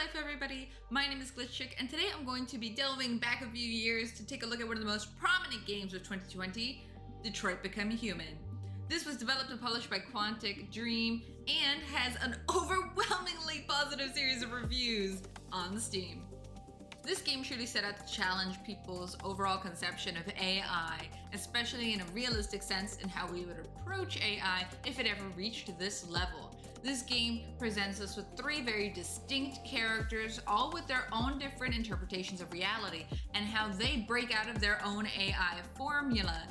life, everybody. My name is Glitchchick, and today I'm going to be delving back a few years to take a look at one of the most prominent games of 2020, Detroit Become Human. This was developed and published by Quantic Dream and has an overwhelmingly positive series of reviews on Steam. This game truly set out to challenge people's overall conception of AI, especially in a realistic sense in how we would approach AI if it ever reached this level. This game presents us with three very distinct characters, all with their own different interpretations of reality and how they break out of their own AI formula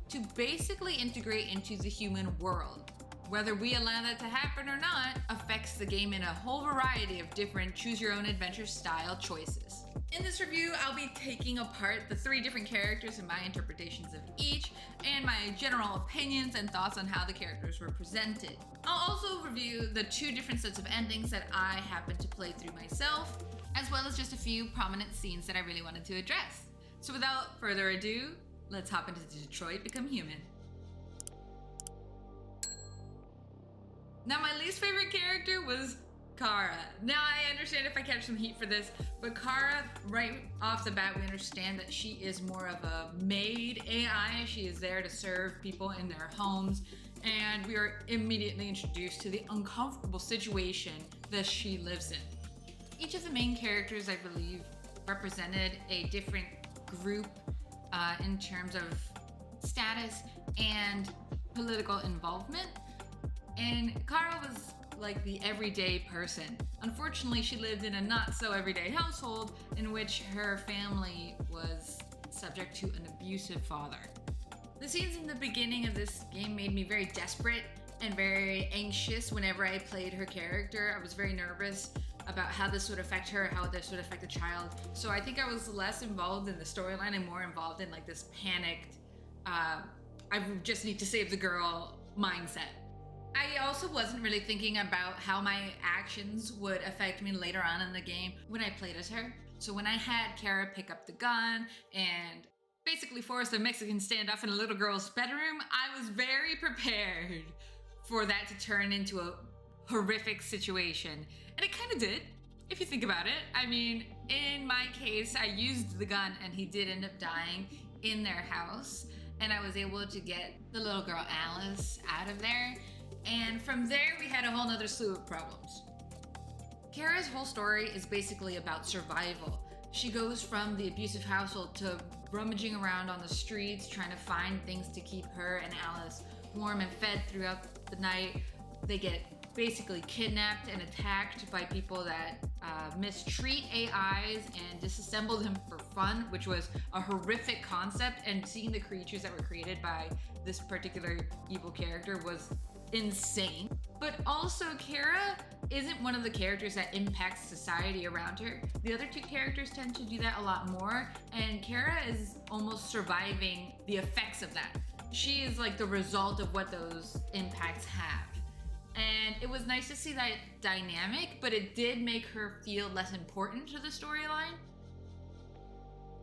to basically integrate into the human world. Whether we allow that to happen or not affects the game in a whole variety of different choose-your-own-adventure style choices. In this review, I'll be taking apart the three different characters and my interpretations of each, and my general opinions and thoughts on how the characters were presented. I'll also review the two different sets of endings that I happened to play through myself, as well as just a few prominent scenes that I really wanted to address. So without further ado, let's hop into Detroit Become Human. Now, my least favorite character was Kara. Now, I understand if I catch some heat for this, but Kara, right off the bat, we understand that she is more of a maid AI. She is there to serve people in their homes, and we are immediately introduced to the uncomfortable situation that she lives in. Each of the main characters, I believe, represented a different group in terms of status and political involvement. And Kara was like the everyday person. Unfortunately, she lived in a not so everyday household in which her family was subject to an abusive father. The scenes in the beginning of this game made me very desperate and very anxious whenever I played her character. I was very nervous about how this would affect her, how this would affect the child. So I think I was less involved in the storyline and more involved in like this panicked, I just need to save the girl mindset. I also wasn't really thinking about how my actions would affect me later on in the game when I played as her. So when I had Kara pick up the gun and basically force a Mexican standoff in a little girl's bedroom, I was very prepared for that to turn into a horrific situation. And it kind of did, if you think about it. I mean, in my case, I used the gun and he did end up dying in their house. And I was able to get the little girl Alice out of there. And from there, we had a whole nother slew of problems. Kara's whole story is basically about survival. She goes from the abusive household to rummaging around on the streets, trying to find things to keep her and Alice warm and fed throughout the night. They get basically kidnapped and attacked by people that mistreat AIs and disassemble them for fun, which was a horrific concept. And seeing the creatures that were created by this particular evil character was insane. But also, Kara isn't one of the characters that impacts society around her. The other two characters tend to do that a lot more, and Kara is almost surviving the effects of that. She is like the result of what those impacts have. And it was nice to see that dynamic, but it did make her feel less important to the storyline.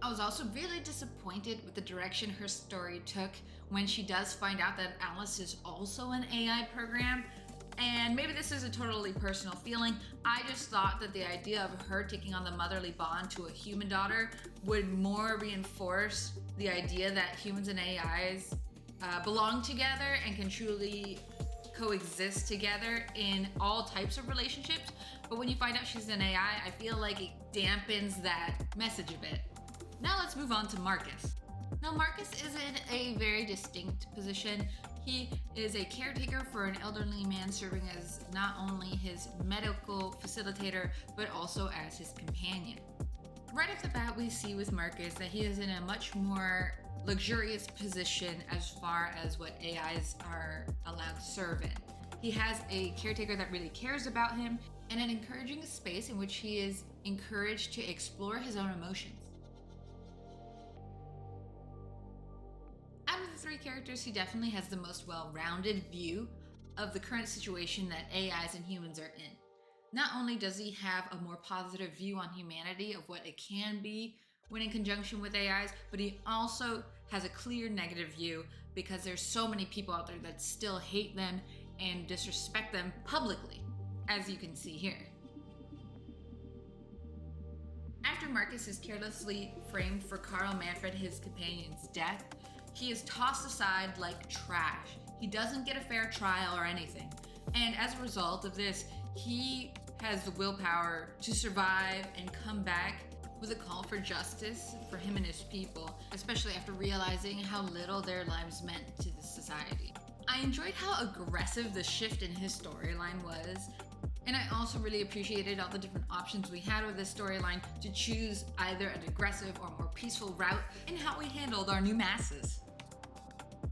I was also really disappointed with the direction her story took when she does find out that Alice is also an AI program. And maybe this is a totally personal feeling. I just thought that the idea of her taking on the motherly bond to a human daughter would more reinforce the idea that humans and AIs belong together and can truly coexist together in all types of relationships. But when you find out she's an AI, I feel like it dampens that message a bit. Now let's move on to Marcus. Now, Marcus is in a very distinct position. He is a caretaker for an elderly man, serving as not only his medical facilitator, but also as his companion. Right off the bat, we see with Marcus that he is in a much more luxurious position as far as what AIs are allowed to serve in. He has a caretaker that really cares about him and an encouraging space in which he is encouraged to explore his own emotions. Out of the three characters, he definitely has the most well-rounded view of the current situation that AIs and humans are in. Not only does he have a more positive view on humanity of what it can be when in conjunction with AIs, but he also has a clear negative view because there's so many people out there that still hate them and. and disrespect them publicly, as you can see here. Marcus is carelessly framed for Carl Manfred, his companion's death, he is tossed aside like trash. He doesn't get a fair trial or anything. And as a result of this, he has the willpower to survive and come back with a call for justice for him and his people, especially after realizing how little their lives meant to the society. I enjoyed how aggressive the shift in his storyline was, and I also really appreciated all the different options we had with this storyline to choose either an aggressive or more peaceful route in how we handled our new masses.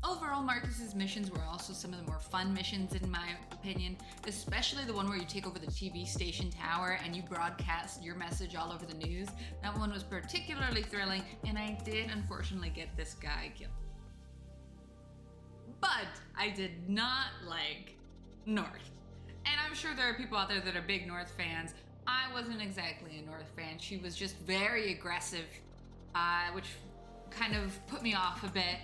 Overall, Marcus's missions were also some of the more fun missions in my opinion, especially the one where you take over the TV station tower and you broadcast your message all over the news. That one was particularly thrilling, and I did unfortunately get this guy killed. But I did not like North. And I'm sure there are people out there that are big North fans. I wasn't exactly a North fan. She was just very aggressive, which kind of put me off a bit.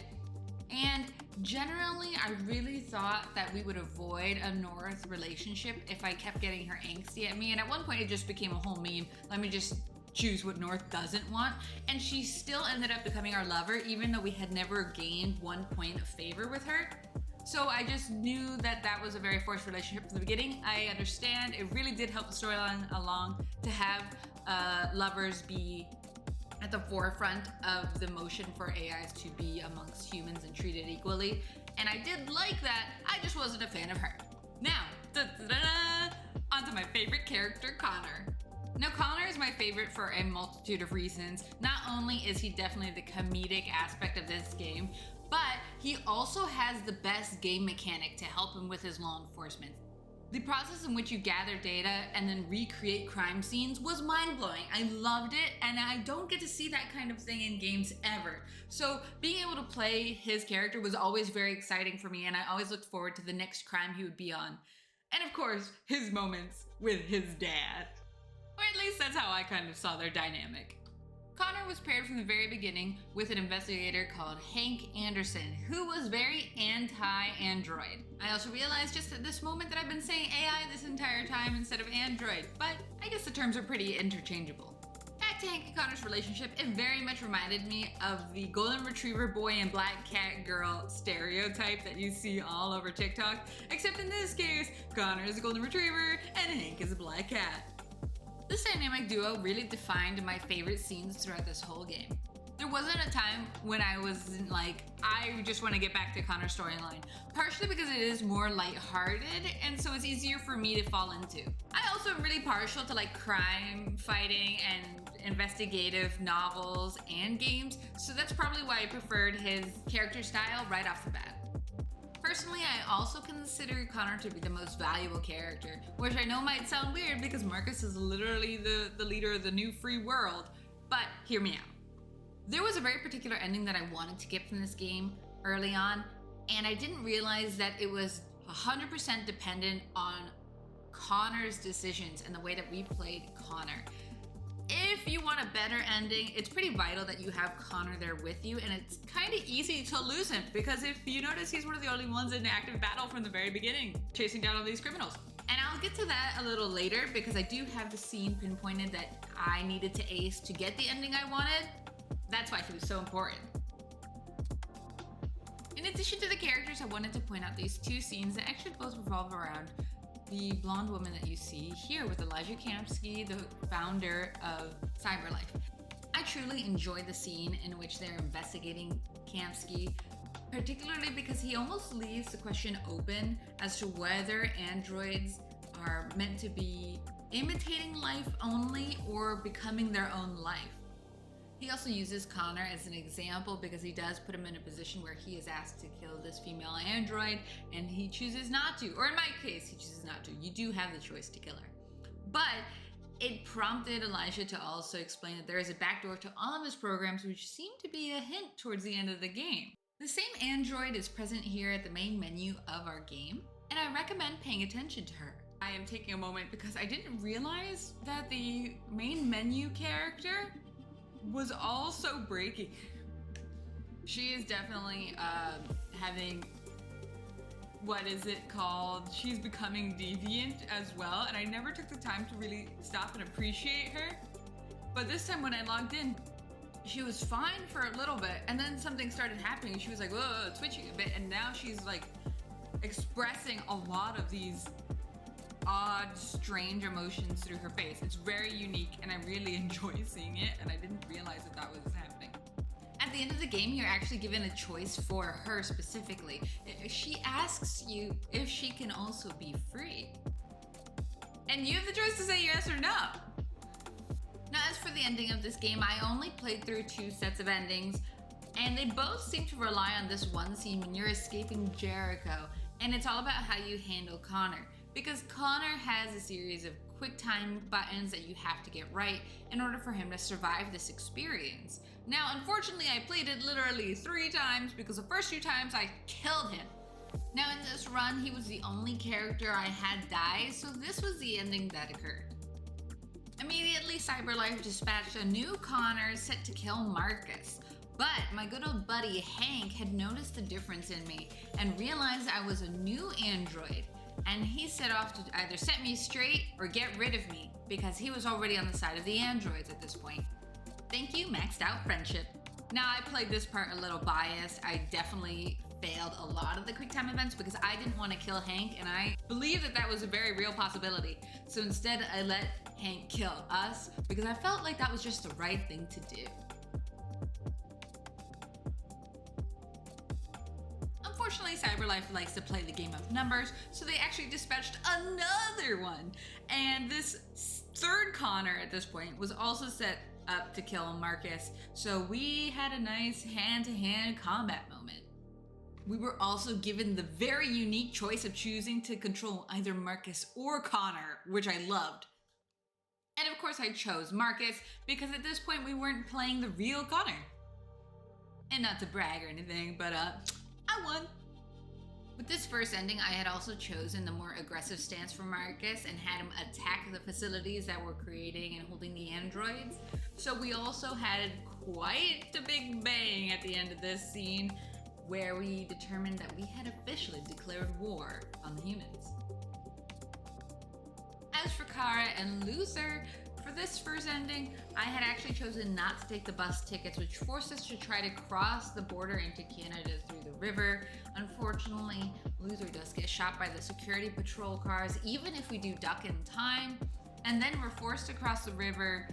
And generally, I really thought that we would avoid a North relationship if I kept getting her angsty at me. And at one point, it just became a whole meme. Let me just choose what North doesn't want. And she still ended up becoming our lover, even though we had never gained 1 point of favor with her. So I just knew that that was a very forced relationship from the beginning. I understand. It really did help the storyline along to have lovers be at the forefront of the motion for AIs to be amongst humans and treated equally. And I did like that. I just wasn't a fan of her. Now, onto my favorite character, Connor. Now, Connor is my favorite for a multitude of reasons. Not only is he definitely the comedic aspect of this game, but he also has the best game mechanic to help him with his law enforcement. The process in which you gather data and then recreate crime scenes was mind-blowing. I loved it, and I don't get to see that kind of thing in games ever. So being able to play his character was always very exciting for me, and I always looked forward to the next crime he would be on. And of course, his moments with his dad. Or at least that's how I kind of saw their dynamic. Connor was paired from the very beginning with an investigator called Hank Anderson, who was very anti-android. I also realized just at this moment that I've been saying AI this entire time instead of android, but I guess the terms are pretty interchangeable. Back to Hank and Connor's relationship, it very much reminded me of the golden retriever boy and black cat girl stereotype that you see all over TikTok, except in this case, Connor is a golden retriever and Hank is a black cat. This dynamic duo really defined my favorite scenes throughout this whole game. There wasn't a time when I wasn't like, I just want to get back to Connor's storyline. Partially because it is more lighthearted, and so it's easier for me to fall into. I also am really partial to like crime fighting and investigative novels and games, so that's probably why I preferred his character style right off the bat. Personally, I also consider Connor to be the most valuable character, which I know might sound weird because Marcus is literally the leader of the new free world, but hear me out. There was a very particular ending that I wanted to get from this game early on, and I didn't realize that it was 100% dependent on Connor's decisions and the way that we played Connor. If you want a better ending, it's pretty vital that you have Connor there with you, and it's kind of easy to lose him because if you notice, he's one of the only ones in active battle from the very beginning, chasing down all these criminals. And I'll get to that a little later because I do have the scene pinpointed that I needed to ace to get the ending I wanted. That's why he was so important. In addition to the characters, I wanted to point out these two scenes that actually both revolve around the blonde woman that you see here with Elijah Kamsky, the founder of CyberLife. I truly enjoyed the scene in which they're investigating Kamsky, particularly because he almost leaves the question open as to whether androids are meant to be imitating life only or becoming their own life. He also uses Connor as an example because he does put him in a position where he is asked to kill this female android and he chooses not to, or in my case, he chooses not to. You do have the choice to kill her. But it prompted Elijah to also explain that there is a backdoor to all of his programs, which seemed to be a hint towards the end of the game. The same android is present here at the main menu of our game, and I recommend paying attention to her. I am taking a moment because I didn't realize that the main menu character was also breaking. She is definitely having, what is it called? She's becoming deviant as well, and I never took the time to really stop and appreciate her. But this time when I logged in, she was fine for a little bit, and then something started happening. She was like, whoa, twitching a bit, and now she's like expressing a lot of these odd, strange emotions through her face. It's very unique, and I really enjoy seeing it, and I didn't realize that that was happening. At the end of the game, you're actually given a choice for her specifically. She asks you if she can also be free. And you have the choice to say yes or no. Now, as for the ending of this game, I only played through 2 sets of endings, and they both seem to rely on this one scene when you're escaping Jericho, and it's all about how you handle Connor. Because Connor has a series of quick time buttons that you have to get right in order for him to survive this experience. Now, unfortunately, I played it literally 3 times because the first 2 times I killed him. Now, in this run, he was the only character I had die, so this was the ending that occurred. Immediately, CyberLife dispatched a new Connor set to kill Marcus. But my good old buddy Hank had noticed the difference in me and realized I was a new android. And he set off to either set me straight or get rid of me because he was already on the side of the androids at this point. Thank you, maxed out friendship. Now, I played this part a little biased. I definitely failed a lot of the quick time events because I didn't want to kill Hank, and I believe that that was a very real possibility. So instead, I let Hank kill us because I felt like that was just the right thing to do. Unfortunately, CyberLife likes to play the game of numbers, so they actually dispatched another one. And this 3rd Connor at this point was also set up to kill Marcus, so we had a nice hand-to-hand combat moment. We were also given the very unique choice of choosing to control either Marcus or Connor, which I loved. And of course I chose Marcus because at this point we weren't playing the real Connor. And not to brag or anything, but I won. With this first ending, I had also chosen the more aggressive stance for Marcus and had him attack the facilities that were creating and holding the androids. So we also had quite a big bang at the end of this scene where we determined that we had officially declared war on the humans. As for Kara and Luther, for this first ending, I had actually chosen not to take the bus tickets, which forced us to try to cross the border into Canada through the river. Unfortunately, Luther does get shot by the security patrol cars, even if we do duck in time. And then we're forced to cross the river,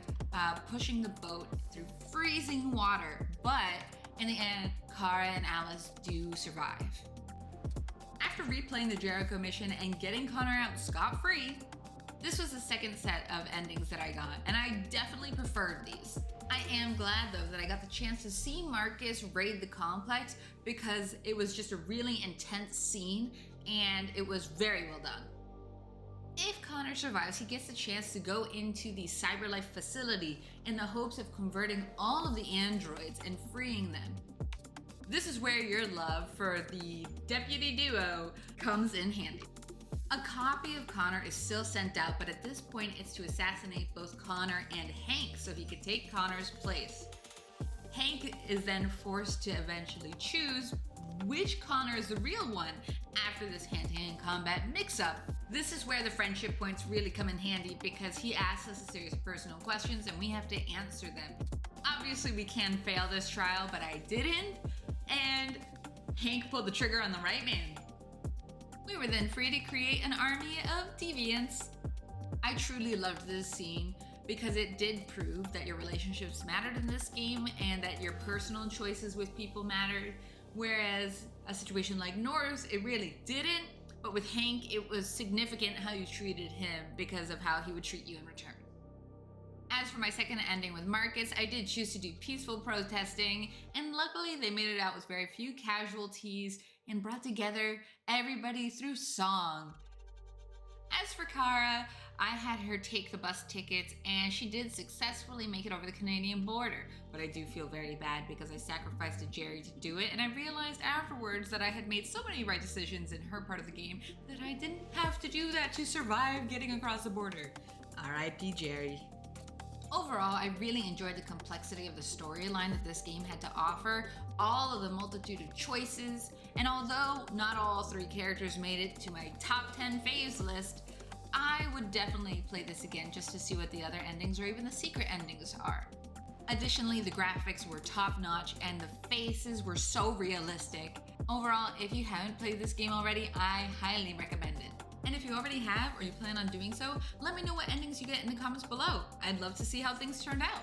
pushing the boat through freezing water. But in the end, Kara and Alice do survive. After replaying the Jericho mission and getting Connor out scot-free, this was the second set of endings that I got, and I definitely preferred these. I am glad though that I got the chance to see Marcus raid the complex because it was just a really intense scene and it was very well done. If Connor survives, he gets the chance to go into the CyberLife facility in the hopes of converting all of the androids and freeing them. This is where your love for the deputy duo comes in handy. A copy of Connor is still sent out, but at this point it's to assassinate both Connor and Hank so he could take Connor's place. Hank is then forced to eventually choose which Connor is the real one after this hand-to-hand combat mix-up. This is where the friendship points really come in handy because he asks us a series of personal questions and we have to answer them. Obviously we can fail this trial, but I didn't, and Hank pulled the trigger on the right man. We were then free to create an army of deviants. I truly loved this scene because it did prove that your relationships mattered in this game and that your personal choices with people mattered, whereas a situation like Norse, it really didn't, but with Hank, it was significant how you treated him because of how he would treat you in return. As for my second ending with Marcus, I did choose to do peaceful protesting, and luckily they made it out with very few casualties and brought together everybody through song. As for Kara, I had her take the bus tickets and she did successfully make it over the Canadian border, but I do feel very bad because I sacrificed to Jerry to do it, and I realized afterwards that I had made so many right decisions in her part of the game that I didn't have to do that to survive getting across the border. R.I.P. Jerry. Overall, I really enjoyed the complexity of the storyline that this game had to offer, all of the multitude of choices, and although not all 3 characters made it to my top 10 faves list, I would definitely play this again just to see what the other endings or even the secret endings are. Additionally, the graphics were top-notch and the faces were so realistic. Overall, if you haven't played this game already, I highly recommend it. And if you already have or you plan on doing so, let me know what endings you get in the comments below. I'd love to see how things turned out.